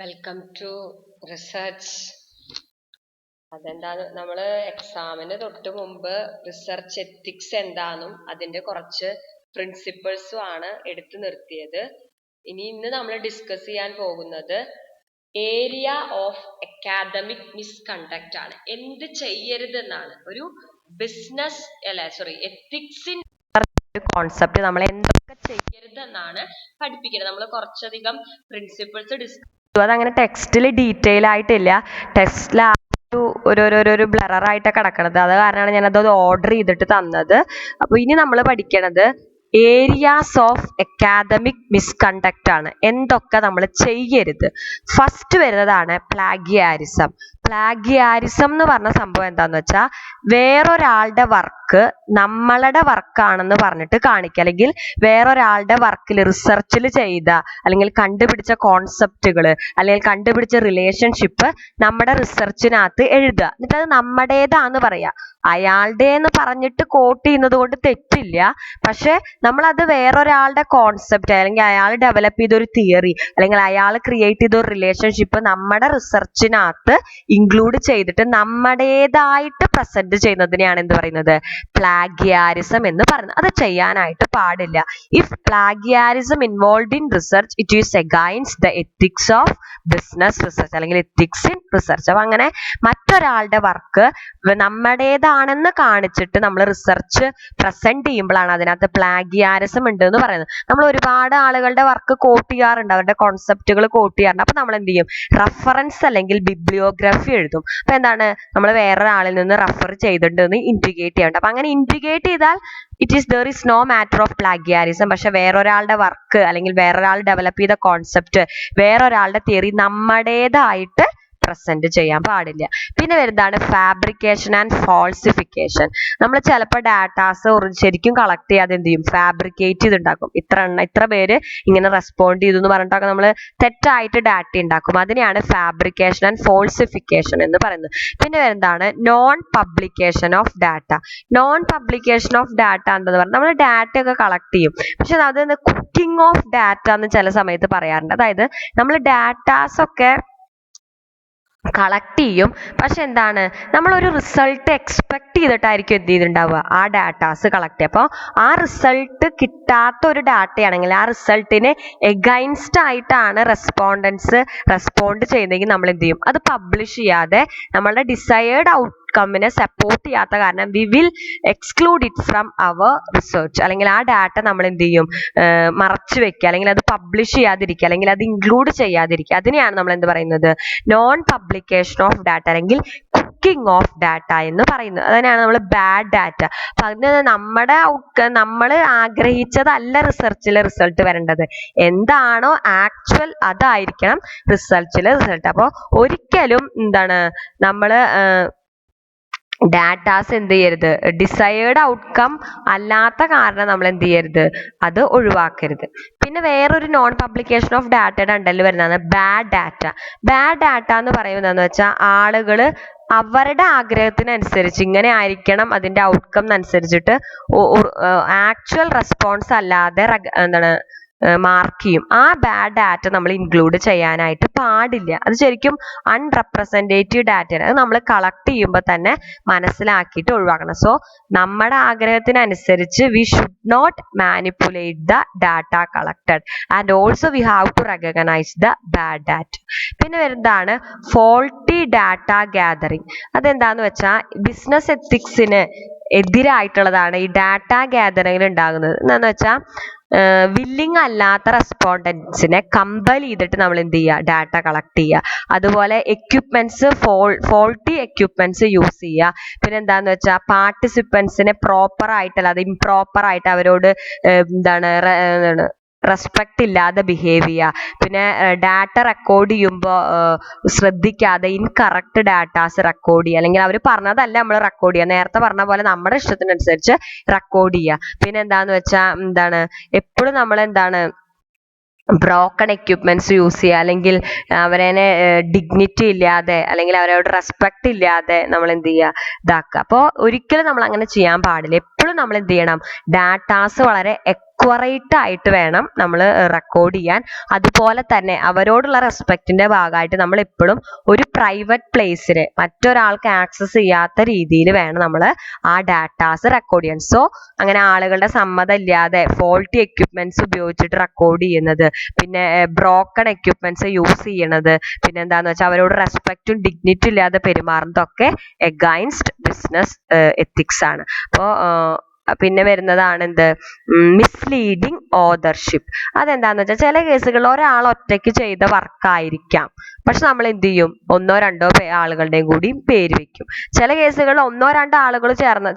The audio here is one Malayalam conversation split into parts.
Welcome to research. അതെന്താണ്, നമ്മള് എക്സാമിന് തൊട്ട് മുമ്പ് റിസർച്ച് എത്തിക്സ് എന്താണെന്നും അതിന്റെ കുറച്ച് പ്രിൻസിപ്പിൾസും ആണ് എടുത്തു നിർത്തിയത്. ഇന്ന് നമ്മൾ ഡിസ്കസ് ചെയ്യാൻ പോകുന്നത് ഏരിയ ഓഫ് അക്കാദമിക് മിസ്കണ്ടക്ട് ആണ്. എന്ത് ചെയ്യരുതെന്നാണ് ഒരു ബിസിനസ് എത്തിക്സിൻ കോൺസെപ്റ്റ് നമ്മൾ എന്തൊക്കെ ചെയ്യരുതെന്നാണ് പഠിപ്പിക്കുന്നത്. നമ്മൾ കുറച്ചധികം പ്രിൻസിപ്പിൾസ് ഡിസ്കസ്, അതങ്ങനെ ടെക്സ്റ്റിൽ ഡീറ്റെയിൽ ആയിട്ടില്ല, ടെക്സ്റ്റിൽ ഒരു ബ്ലറായിട്ടൊക്കെ കിടക്കണത്. അത് കാരണമാണ് ഞാനത് ഓർഡർ ചെയ്തിട്ട് തന്നത്. അപ്പോൾ ഇനി നമ്മൾ പഠിക്കണത് ഏരിയാസ് ഓഫ് അക്കാദമിക് മിസ്കണ്ടക്ട് ആണ്. എന്തൊക്കെ നമ്മൾ ചെയ്യരുത്. ഫസ്റ്റ് വരുന്നതാണ് പ്ലാഗിയാരിസം. പ്ലാഗിയാരിസം എന്ന് പറഞ്ഞ സംഭവം എന്താന്ന് വെച്ചാൽ വേറൊരാളുടെ വർക്ക് നമ്മളുടെ വർക്കാണെന്ന് പറഞ്ഞിട്ട് കാണിക്കുക, അല്ലെങ്കിൽ വേറൊരാളുടെ വർക്കിൽ റിസർച്ചിൽ ചെയ്ത അല്ലെങ്കിൽ കണ്ടുപിടിച്ച കോൺസെപ്റ്റുകൾ അല്ലെങ്കിൽ കണ്ടുപിടിച്ച റിലേഷൻഷിപ്പ് നമ്മുടെ റിസർച്ചിനകത്ത് എഴുതുക, എന്നിട്ട് അത് നമ്മുടേതാന്ന് പറയാ. അയാളുടെ എന്ന് പറഞ്ഞിട്ട് കോട്ട് ചെയ്യുന്നത് കൊണ്ട് തെറ്റില്ല, പക്ഷെ നമ്മളത് വേറൊരാളുടെ കോൺസെപ്റ്റ് അല്ലെങ്കിൽ അയാൾ ഡെവലപ്പ് ചെയ്ത ഒരു തിയറി അല്ലെങ്കിൽ അയാൾ ക്രിയേറ്റ് ചെയ്ത ഒരു റിലേഷൻഷിപ്പ് നമ്മുടെ റിസർച്ചിനകത്ത് ഇൻക്ലൂഡ് ചെയ്തിട്ട് നമ്മുടേതായിട്ട് പ്രസന്റ് ചെയ്യുന്നതിനെയാണ് എന്ത് പറയുന്നത്, പ്ലാഗിയാരിസം എന്ന് പറയുന്നത്. അത് ചെയ്യാനായിട്ട് പാടില്ല. If പ്ലാഗിയാരിസം involved in research it is against the ethics of business research അല്ലെങ്കിൽ എത്തിക്സ് ഇൻ റിസർച്ച്. അപ്പൊ അങ്ങനെ മറ്റൊരാളുടെ വർക്ക് നമ്മുടേതാണെന്ന് കാണിച്ചിട്ട് നമ്മൾ റിസർച്ച് പ്രസന്റ് ചെയ്യുമ്പോഴാണ് അതിനകത്ത് പ്ലാഗിയാരിസം ഉണ്ട് എന്ന് പറയുന്നത്. നമ്മൾ ഒരുപാട് ആളുകളുടെ വർക്ക് കോട്ട് ചെയ്യാറുണ്ട്, അവരുടെ കോൺസെപ്റ്റുകൾ കോട്ട് ചെയ്യാറുണ്ട്. അപ്പൊ നമ്മൾ എന്ത് ചെയ്യും, റഫറൻസ് അല്ലെങ്കിൽ ബിബ്ലിയോഗ്രഫി എഴുതും. അപ്പൊ എന്താണ്, നമ്മൾ വേറൊരാളിൽ നിന്ന് റെഫർ ചെയ്തിട്ടുണ്ടെന്ന് ഇൻഡിക്കേറ്റ് ചെയ്യണ്ട. അപ്പൊ അങ്ങനെ ഇൻഡിക്കേറ്റ് ചെയ്താൽ there is no matter of plagiarism. പക്ഷെ വേറൊരാളുടെ വർക്ക് അല്ലെങ്കിൽ വേറൊരാൾ ഡെവലപ്പ് ചെയ്ത കോൺസെപ്റ്റ് വേറൊരാളുടെ തിയറി നമ്മുടേതായിട്ട് പ്രസന്റ് ചെയ്യാൻ പാടില്ല. പിന്നെ വരുന്നതാണ് ഫാബ്രിക്കേഷൻ ആൻഡ് ഫോൾസിഫിക്കേഷൻ. നമ്മൾ ചിലപ്പോൾ ഡാറ്റാസ് ശരിക്കും കളക്ട് ചെയ്യാതെ എന്ത് ചെയ്യും, ഫാബ്രിക്കേറ്റ് ചെയ്തുണ്ടാക്കും. ഇത്ര പേര് ഇങ്ങനെ റെസ്പോണ്ട് ചെയ്തു എന്ന് പറഞ്ഞിട്ടൊക്കെ നമ്മൾ തെറ്റായിട്ട് ഡാറ്റ ഉണ്ടാക്കും. അതിനെയാണ് ഫാബ്രിക്കേഷൻ ആൻഡ് ഫോൾസിഫിക്കേഷൻ എന്ന് പറയുന്നത്. പിന്നെ വരുന്നതാണ് non publication of data. Non publication of data എന്താന്ന് പറഞ്ഞാൽ നമ്മൾ ഡാറ്റ ഒക്കെ കളക്ട് ചെയ്യും, പക്ഷെ അത് കുക്കിംഗ് ഓഫ് ഡാറ്റ എന്ന് ചില സമയത്ത് പറയാറുണ്ട്. അതായത് നമ്മൾ ഡാറ്റാസ് ഒക്കെ കളക്ട് ചെയ്യും, പക്ഷെ എന്താണ്, നമ്മളൊരു റിസൾട്ട് എക്സ്പെക്ട് ചെയ്തിട്ടായിരിക്കും എന്ത് ചെയ്തിട്ടുണ്ടാവുക, ആ ഡാറ്റാസ് കളക്ട് ചെയ്യുക. അപ്പോൾ ആ റിസൾട്ട് കിട്ടാത്ത ഒരു ഡാറ്റയാണെങ്കിൽ ആ റിസൾട്ടിന് എഗൈൻസ്റ്റ് ആയിട്ടാണ് റെസ്പോണ്ട് ചെയ്യുന്നതെങ്കിൽ നമ്മൾ എന്ത് ചെയ്യും, അത് പബ്ലിഷ് ചെയ്യാതെ നമ്മളുടെ ഡിസയേർഡ് ഔട്ട്കമ്മിനെ സപ്പോർട്ട് ചെയ്യാത്ത കാരണം we will exclude it from our research. അല്ലെങ്കിൽ ആ ഡാറ്റ നമ്മൾ എന്ത് ചെയ്യും, മറച്ചു വെക്കുക, അല്ലെങ്കിൽ അത് പബ്ലിഷ് ചെയ്യാതിരിക്കുക, അല്ലെങ്കിൽ അത് ഇൻക്ലൂഡ് ചെയ്യാതിരിക്കുക. അതിനെയാണ് നമ്മൾ എന്ത് പറയുന്നത്, നോൺ പബ്ലിക്കേഷൻ ഓഫ് ഡാറ്റ അല്ലെങ്കിൽ കുക്കിംഗ് ഓഫ് ഡാറ്റ എന്ന് പറയുന്നത്. അതിനാണ് നമ്മൾ ബാഡ് ഡാറ്റ. അപ്പൊ അതിന് നമ്മൾ ആഗ്രഹിച്ചതല്ല റിസർച്ചിലെ റിസൾട്ട് വരേണ്ടത്, എന്താണോ ആക്ച്വൽ അതായിരിക്കണം റിസർച്ചിലെ റിസൾട്ട്. അപ്പോൾ ഒരിക്കലും എന്താണ് നമ്മൾ ഡാറ്റാസ് എന്ത് ചെയ്യരുത്, ഡിസയേർഡ് ഔട്ട്കം അല്ലാത്ത കാരണം നമ്മൾ എന്ത് ചെയ്യരുത്, അത് ഒഴിവാക്കരുത്. പിന്നെ വേറൊരു നോൺ പബ്ലിക്കേഷൻ ഓഫ് ഡാറ്റയുടെ അണ്ടറിൽ വരുന്നതാണ് ബാഡ് ഡാറ്റ. ബാഡ് ഡാറ്റ എന്ന് പറയുന്നത് എന്താണെന്ന് വെച്ചാൽ ആളുകൾ അവരുടെ ആഗ്രഹത്തിനനുസരിച്ച് ഇങ്ങനെ ആയിരിക്കണം അതിന്റെ ഔട്ട്കം അനുസരിച്ചിട്ട് ആക്ച്വൽ റെസ്പോൺസ് അല്ലാതെ എന്താണ് മാർക്ക് ചെയ്യും. ആ ബാഡ് ഡാറ്റ നമ്മൾ ഇൻക്ലൂഡ് ചെയ്യാനായിട്ട് പാടില്ല. അത് ശരിക്കും അൺറെപ്രസെന്റേറ്റീവ് ഡാറ്റയാണ്. അത് നമ്മൾ കളക്ട് ചെയ്യുമ്പോൾ തന്നെ മനസ്സിലാക്കിയിട്ട് ഒഴിവാക്കണം. സോ നമ്മുടെ ആഗ്രഹത്തിനനുസരിച്ച് we should not manipulate the data collected and also we have to recognise the bad data. പിന്നെ വരുന്നതാണ് ഫോൾട്ടി ഡാറ്റ ഗ്യാതറിങ്. അതെന്താന്ന് വെച്ചാൽ ബിസിനസ് എത്തിക്സിന് എതിരായിട്ടുള്ളതാണ് ഈ ഡാറ്റ ഗ്യാതറിങ്ങിൽ ഉണ്ടാകുന്നത്. എന്താന്ന് വെച്ചാൽ വില്ലിങ് അല്ലാത്ത റെസ്പോണ്ടൻസിനെ കമ്പൽ ചെയ്തിട്ട് നമ്മൾ എന്ത് ചെയ്യുക, ഡാറ്റ കളക്ട് ചെയ്യുക. അതുപോലെ എക്യുപ്മെന്റ്സ് ഫോൾട്ടി എക്യുപ്മെന്റ്സ് യൂസ് ചെയ്യുക. പിന്നെ എന്താന്ന് വെച്ചാൽ പാർട്ടിസിപ്പൻസിനെ പ്രോപ്പർ ആയിട്ടല്ല അത് ഇംപ്രോപ്പർ ആയിട്ട് അവരോട് റെസ്പെക്ട് ഇല്ലാതെ ബിഹേവ് ചെയ്യുക. പിന്നെ ഡാറ്റ റെക്കോർഡ് ചെയ്യുമ്പോൾ ശ്രദ്ധിക്കാതെ ഇൻകറക്റ്റ് ഡാറ്റാസ് റെക്കോർഡ് ചെയ്യുക, അല്ലെങ്കിൽ അവർ പറഞ്ഞതല്ല നമ്മൾ റെക്കോർഡ് ചെയ്യുക, നേരത്തെ പറഞ്ഞ പോലെ നമ്മുടെ ഇഷ്ടത്തിനനുസരിച്ച് റെക്കോർഡ് ചെയ്യുക. പിന്നെ എന്താന്ന് വെച്ചാൽ എപ്പോഴും നമ്മൾ ബ്രോക്കൺ എക്യുപ്മെന്റ്സ് യൂസ് ചെയ്യുക, അല്ലെങ്കിൽ അവരെ ഡിഗ്നിറ്റി ഇല്ലാതെ അല്ലെങ്കിൽ അവരോട് റെസ്പെക്ട് ഇല്ലാതെ നമ്മൾ എന്ത് ചെയ്യുക, ഇതാക്കുക. അപ്പോൾ ഒരിക്കലും നമ്മൾ അങ്ങനെ ചെയ്യാൻ പാടില്ല. എപ്പോഴും നമ്മൾ എന്ത് ചെയ്യണം, ഡാറ്റാസ് വളരെ അക്യുറേറ്റ് ആയിട്ട് വേണം നമ്മൾ റെക്കോർഡ് ചെയ്യാൻ. അതുപോലെ തന്നെ അവരോടുള്ള റെസ്പെക്റ്റിന്റെ ഭാഗമായിട്ട് നമ്മൾ എപ്പോഴും ഒരു പ്രൈവറ്റ് പ്ലേസിൽ മറ്റൊരാൾക്ക് ആക്സസ് ചെയ്യാത്ത രീതിയിൽ വേണം നമ്മൾ ആ ഡാറ്റാസ് റെക്കോർഡ് ചെയ്യാൻ. സോ അങ്ങനെ ആളുകളുടെ സമ്മതം ഇല്ലാതെ ഫോൾട്ടി എക്യുപ്മെന്റ്സ് ഉപയോഗിച്ചിട്ട് റെക്കോർഡ് ചെയ്യുന്നത്, പിന്നെ ബ്രോക്കൺ എക്യുപ്മെന്റ്സ് യൂസ് ചെയ്യണത്, പിന്നെ എന്താന്ന് വെച്ചാൽ അവരോട് റെസ്പെക്റ്റും ഡിഗ്നിറ്റി ഇല്ലാതെ പെരുമാറുന്നതൊക്കെ എഗൈൻസ്റ്റ് ബിസിനസ് എത്തിക്സ് ആണ്. അപ്പോൾ പിന്നെ വരുന്നതാണ് എന്ത്, മിസ്ലീഡിങ് ഓതർഷിപ്പ്. അതെന്താന്ന് വെച്ചാൽ ചില കേസുകളിൽ ഒരാൾ ഒറ്റയ്ക്ക് ചെയ്ത വർക്കായിരിക്കാം, പക്ഷെ നമ്മൾ എന്ത് ചെയ്യും, ഒന്നോ രണ്ടോ ആളുകളുടെയും കൂടി പേര് വെക്കും. ചില കേസുകളിൽ ഒന്നോ രണ്ടോ ആളുകൾ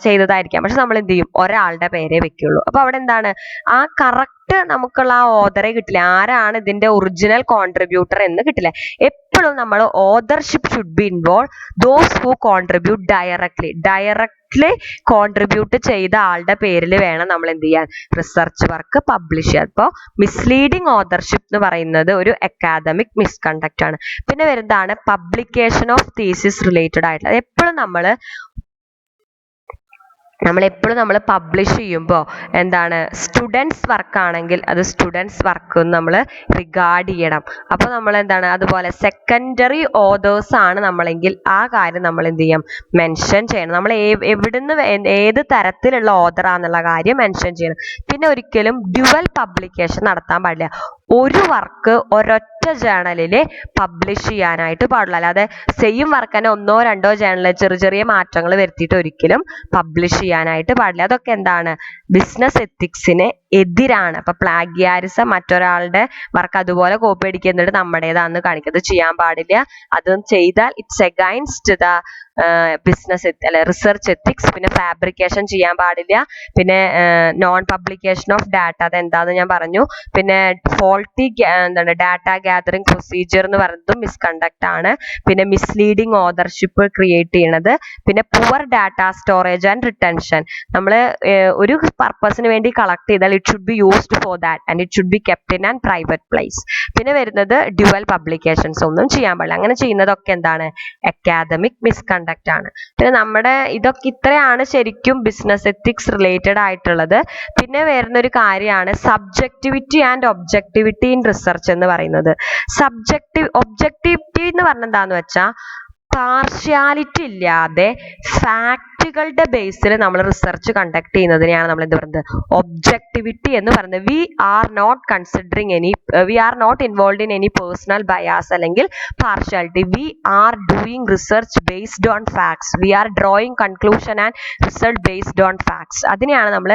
ചെയ്തതായിരിക്കാം, പക്ഷെ നമ്മൾ എന്ത് ചെയ്യും, ഒരാളുടെ പേരേ വെക്കുള്ളൂ. അപ്പൊ അവിടെ എന്താണ്, ആ കറക്റ്റ് നമുക്കുള്ള ആ ഓതറെ കിട്ടില്ല, ആരാണ് ഇതിന്റെ ഒറിജിനൽ കോൺട്രിബ്യൂട്ടർ എന്ന് കിട്ടില്ല. എപ്പോഴും നമ്മൾ authorship should be involve those who contribute directly contribute ചെയ്ത ആളുടെ പേരിൽ വേണം നമ്മൾ എന്ത് ചെയ്യാൻ, റിസർച്ച് വർക്ക് പബ്ലിഷ് ചെയ്യാൻ. അപ്പോൾ മിസ്ലീഡിങ് ഓതർഷിപ്പ് എന്ന് പറയുന്നത് ഒരു അക്കാദമിക് മിസ്കണ്ടക്ട് ആണ്. പിന്നെ വരുന്നതാണ് പബ്ലിക്കേഷൻ ഓഫ് തീസിസ് റിലേറ്റഡ് ആയിട്ടുള്ള. എപ്പോഴും നമ്മൾ പബ്ലിഷ് ചെയ്യുമ്പോൾ എന്താണ്, സ്റ്റുഡൻസ് വർക്ക് ആണെങ്കിൽ അത് സ്റ്റുഡൻസ് വർക്ക് നമ്മൾ റിഗാർഡ് ചെയ്യണം. അപ്പോൾ നമ്മൾ എന്താണ്, അതുപോലെ സെക്കൻഡറി ഓതേഴ്സ് ആണ് നമ്മളെങ്കിൽ ആ കാര്യം നമ്മൾ എന്ത് ചെയ്യണം, മെൻഷൻ ചെയ്യണം. നമ്മൾ എവിടുന്ന് ഏത് തരത്തിലുള്ള ഓതർ ആണെന്നുള്ള കാര്യം മെൻഷൻ ചെയ്യണം. പിന്നെ ഒരിക്കലും ഡ്യുവൽ പബ്ലിക്കേഷൻ നടത്താൻ പാടില്ല. ഒരു വർക്ക് ഒരൊറ്റ ജേണലിൽ പബ്ലിഷ് ചെയ്യാനായിട്ട് പാടില്ല. അല്ലാതെ സെയിം വർക്ക് തന്നെ ഒന്നോ രണ്ടോ ജേണലിൽ ചെറിയ മാറ്റങ്ങൾ വരുത്തിയിട്ട് ഒരിക്കലും പബ്ലിഷ് ചെയ്യാനായിട്ട് പാടില്ല. അതൊക്കെ എന്താണ്, ബിസിനസ് എത്തിക്സിന് എതിരാണ്. അപ്പൊ പ്ലാഗിയാരിസം, മറ്റൊരാളുടെ വർക്ക് അതുപോലെ കോപ്പി അടിക്കുന്നിട്ട് നമ്മുടേതാണെന്ന് കാണിക്കുന്നത് ചെയ്യാൻ പാടില്ല. അത് ചെയ്താൽ ഇറ്റ്സ് എഗൈൻസ്റ്റ് ദ ബിസിനസ് അല്ലെ റിസർച്ച് എത്തിക്സ്. പിന്നെ ഫാബ്രിക്കേഷൻ ചെയ്യാൻ പാടില്ല. പിന്നെ നോൺ പബ്ലിക്കേഷൻ ഓഫ് ഡാറ്റ, അതെന്താന്ന് ഞാൻ പറഞ്ഞു. പിന്നെ ഫോൾട്ടി ഡാറ്റ ഗാദറിംഗ് പ്രൊസീജിയർ എന്ന് പറയുന്നതും മിസ്കണ്ടക്ട് ആണ്. പിന്നെ മിസ്ലീഡിങ് ഓതർഷിപ്പ് ക്രിയേറ്റ് ചെയ്യണത്. പിന്നെ poor data storage and retention. നമ്മൾ ഒരു പർപ്പസിന് വേണ്ടി കളക്ട് ചെയ്താൽ it should be used for that and it should be kept in an private place. പിന്നെ വരുന്നത് ഡ്യുവൽ പബ്ലിക്കേഷൻസ് ഒന്നും ചെയ്യാൻ പാടില്ല. അങ്ങനെ ചെയ്യുന്നതൊക്കെ എന്താണ്, അക്കാദമിക് മിസ്കണ്ടക്ട് ആണ്. പിന്നെ നമ്മുടെ ഇതൊക്കെ ഇത്രയാണ് ശരിക്കും ബിസിനസ് എത്തിക്സ് റിലേറ്റഡ് ആയിട്ടുള്ളത്. പിന്നെ വരുന്നൊരു കാര്യമാണ് subjectivity and objectivity in research എന്ന് പറയുന്നത്. ഒബ്ജക്ടിവിറ്റി എന്ന് പറഞ്ഞാൽ എന്താന്ന് വെച്ചാൽ പാർഷ്യാലിറ്റി ഇല്ലാതെ ഫാക്റ്റുകളുടെ ബേസിൽ നമ്മൾ റിസർച്ച് കണ്ടക്ട് ചെയ്യുന്നതിനെയാണ് നമ്മൾ എന്ത് പറയുന്നത്, ഒബ്ജക്ടിവിറ്റി എന്ന് പറയുന്നത്. We are not involve in any personal bias അല്ലെങ്കിൽ partiality. We are doing research based on facts. We are drawing conclusion and result based on facts. അതിനെയാണ് നമ്മൾ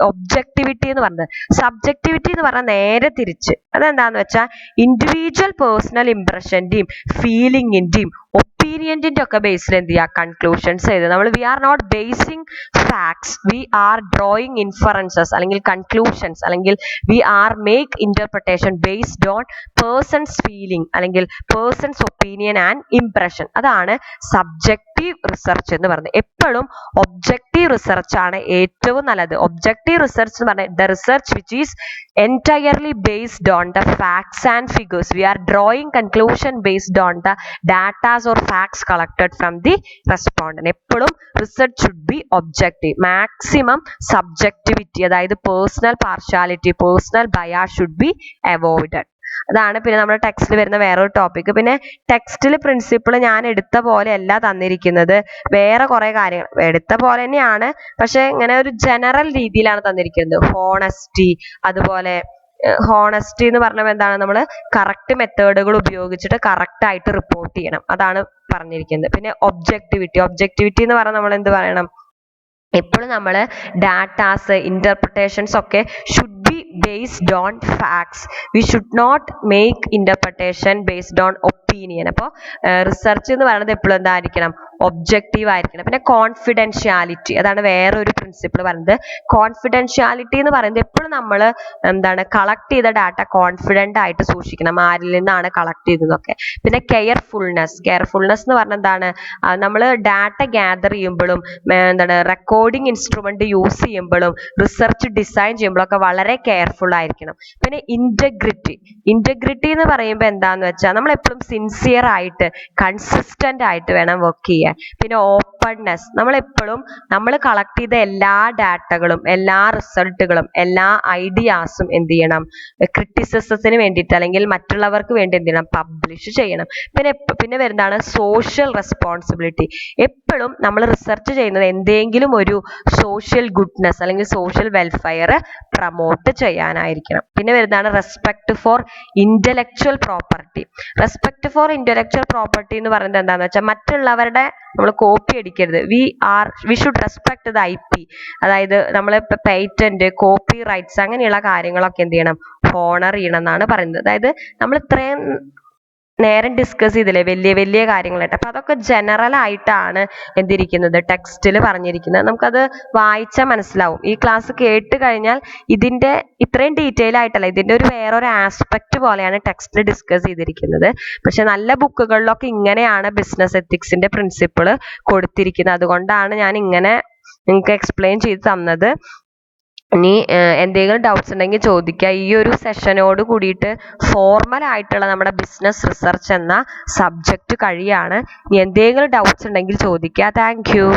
ഒബ്ജക്ടിവിറ്റി എന്ന് പറയുന്നത്. സബ്ജക്ടിവിറ്റി എന്ന് പറഞ്ഞാൽ നേരെ തിരിച്ച്. അതെന്താന്ന് വെച്ചാൽ ഇൻഡിവിജ്വൽ പേഴ്സണൽ ഇംപ്രഷന്റെയും ഫീലിംഗിന്റെയും ഒപ്പീനിയന്റിന്റെ ഒക്കെ ബേസിൽ എന്ത് ചെയ്യുക, കൺക്ലൂഷൻസ് ചെയ്ത് നമ്മൾ we are not basing facts, we are drawing inferences അല്ലെങ്കിൽ കൺക്ലൂഷൻസ് അല്ലെങ്കിൽ we are make interpretation based on person's feeling അല്ലെങ്കിൽ പേഴ്സൺസ് ഒപ്പീനിയൻ ആൻഡ് ഇംപ്രഷൻ. അതാണ് സബ്ജക്റ്റീവ് റിസർച്ച് എന്ന് പറയുന്നത്. എപ്പോഴും ഒബ്ജക്റ്റീവ് റിസർച്ച് ആണ് ഏറ്റവും നല്ലത്. ഒബ്ജക്റ്റീവ് റിസർച്ച് എന്ന് പറഞ്ഞാൽ the research which is entirely based on the facts and figures. We are drawing conclusion based on the data or facts collected from the respondent. എപ്പോഴും research should be objective. Maximum subjectivity, അതായത് personal partiality, personal bias should be avoided. അതാണ് പിന്നെ നമ്മുടെ ടെക്സ്റ്റിൽ വരുന്ന വേറൊരു ടോപ്പിക്. പിന്നെ ടെക്സ്റ്റിൽ പ്രിൻസിപ്പിൾ ഞാൻ എടുത്ത പോലെ അല്ല തന്നിരിക്കുന്നത്, വേറെ കുറെ കാര്യങ്ങൾ എടുത്ത പോലെ തന്നെയാണ്, പക്ഷെ ഇങ്ങനെ ഒരു ജനറൽ രീതിയിലാണ് തന്നിരിക്കുന്നത്. ഹോണസ്റ്റി, അതുപോലെ ഹോണസ്റ്റി എന്ന് പറഞ്ഞാൽ എന്താണ്, നമ്മൾ കറക്റ്റ് മെത്തേഡുകൾ ഉപയോഗിച്ചിട്ട് കറക്റ്റ് ആയിട്ട് റിപ്പോർട്ട് ചെയ്യണം, അതാണ് പറഞ്ഞിരിക്കുന്നത്. പിന്നെ ഒബ്ജക്ടിവിറ്റി എന്ന് പറഞ്ഞാൽ നമ്മൾ എന്ത് പറയണം, എപ്പോഴും നമ്മൾ ഡാറ്റാസ് ഇന്റർപ്രിട്ടേഷൻസ് ഒക്കെ should be based on facts. We should not make interpretation based on opinion. അപ്പോൾ റിസർച്ച് എന്ന് പറയുന്നത് എപ്പോഴും എന്തായിരിക്കണം, ഒബ്ജക്റ്റീവ് ആയിരിക്കണം. പിന്നെ കോൺഫിഡൻഷ്യാലിറ്റി, അതാണ് വേറെ ഒരു പ്രിൻസിപ്പിൾ പറയുന്നത്. കോൺഫിഡൻഷ്യാലിറ്റി എന്ന് പറയുന്നത് എപ്പോഴും നമ്മൾ എന്താണ് കളക്ട് ചെയ്ത ഡാറ്റ കോൺഫിഡന്റ് ആയിട്ട് സൂക്ഷിക്കണം, ആരിൽ നിന്നാണ് കളക്ട് ചെയ്തതൊക്കെ. പിന്നെ കെയർഫുൾനെസ് എന്ന് പറഞ്ഞാൽ എന്താണ്, നമ്മൾ ഡാറ്റ ഗ്യാദർ ചെയ്യുമ്പോഴും എന്താണ് റെക്കോർഡിംഗ് ഇൻസ്ട്രുമെന്റ് യൂസ് ചെയ്യുമ്പോഴും റിസർച്ച് ഡിസൈൻ ചെയ്യുമ്പോഴൊക്കെ വളരെ കെയർഫുൾ ആയിരിക്കണം. പിന്നെ ഇന്റഗ്രിറ്റി എന്ന് പറയുമ്പോൾ എന്താന്ന് വെച്ചാൽ നമ്മൾ എപ്പോഴും സിൻസിയർ ആയിട്ട് കൺസിസ്റ്റന്റ് ആയിട്ട് വേണം വർക്ക് ചെയ്യാൻ. പിന്നെ ഓപ്പൺനെസ്. നമ്മളെപ്പോഴും നമ്മൾ കളക്ട് ചെയ്ത എല്ലാ ഡാറ്റകളും എല്ലാ റിസൾട്ടുകളും എല്ലാ ഐഡിയാസും എന്ത് ചെയ്യണം, ക്രിറ്റിസിസത്തിന് വേണ്ടിയിട്ട് അല്ലെങ്കിൽ മറ്റുള്ളവർക്ക് വേണ്ടി എന്ത് ചെയ്യണം, പബ്ലിഷ് ചെയ്യണം. പിന്നെ വരുന്നതാണ് സോഷ്യൽ റെസ്പോൺസിബിലിറ്റി. എപ്പോഴും നമ്മൾ റിസർച്ച് ചെയ്യുന്നത് എന്തെങ്കിലും ഒരു സോഷ്യൽ ഗുഡ്നെസ് അല്ലെങ്കിൽ സോഷ്യൽ വെൽഫെയർ പ്രൊമോട്ട് ചെയ്യാനായിരിക്കണം. പിന്നെ വരുന്നതാണ് respect for intellectual property. Respect for intellectual property എന്ന് പറയുന്നത് എന്താണെന്ന് വെച്ചാൽ മറ്റുള്ളവരുടെ നമ്മൾ കോപ്പി അടിക്കരുത്. We should respect the IP. അതായത് നമ്മൾ പേറ്റന്റ്, കോപ്പി റൈറ്റ്സ് അങ്ങനെയുള്ള കാര്യങ്ങളൊക്കെ എന്ത് ചെയ്യണം, ഹോണർ ചെയ്യണം എന്നാണ് പറയുന്നത്. അതായത് നമ്മൾ ഇത്രയും നേരം ഡിസ്കസ് ചെയ്തില്ലേ വലിയ വലിയ കാര്യങ്ങളായിട്ട്. അപ്പൊ അതൊക്കെ ജനറൽ ആയിട്ടാണ് എന്തിരിക്കുന്നത്, ടെക്സ്റ്റിൽ പറഞ്ഞിരിക്കുന്നത്. നമുക്കത് വായിച്ചാൽ മനസ്സിലാവും. ഈ ക്ലാസ് കേട്ട് കഴിഞ്ഞാൽ ഇതിന്റെ ഇത്രയും ഡീറ്റെയിൽ ആയിട്ടല്ല, ഇതിന്റെ വേറൊരു ആസ്പെക്ട് പോലെയാണ് ടെക്സ്റ്റിൽ ഡിസ്കസ് ചെയ്തിരിക്കുന്നത്. പക്ഷെ നല്ല ബുക്കുകളിലൊക്കെ ഇങ്ങനെയാണ് ബിസിനസ് എത്തിക്സിന്റെ പ്രിൻസിപ്പിൾ കൊടുത്തിരിക്കുന്നത്. അതുകൊണ്ടാണ് ഞാൻ ഇങ്ങനെ നിങ്ങൾക്ക് എക്സ്പ്ലെയിൻ ചെയ്ത് തന്നത്. ഇനി എന്തെങ്കിലും ഡൗട്ട്സ് ഉണ്ടെങ്കിൽ ചോദിക്കുക. ഈ ഒരു സെഷനോട് കൂടിയിട്ട് ഫോർമൽ ആയിട്ടുള്ള നമ്മുടെ ബിസിനസ് റിസർച്ച് എന്ന സബ്ജക്റ്റ് കഴിയാണ്. ഇനി എന്തെങ്കിലും ഡൗട്ട്സ് ഉണ്ടെങ്കിൽ ചോദിക്കുക. Thank you.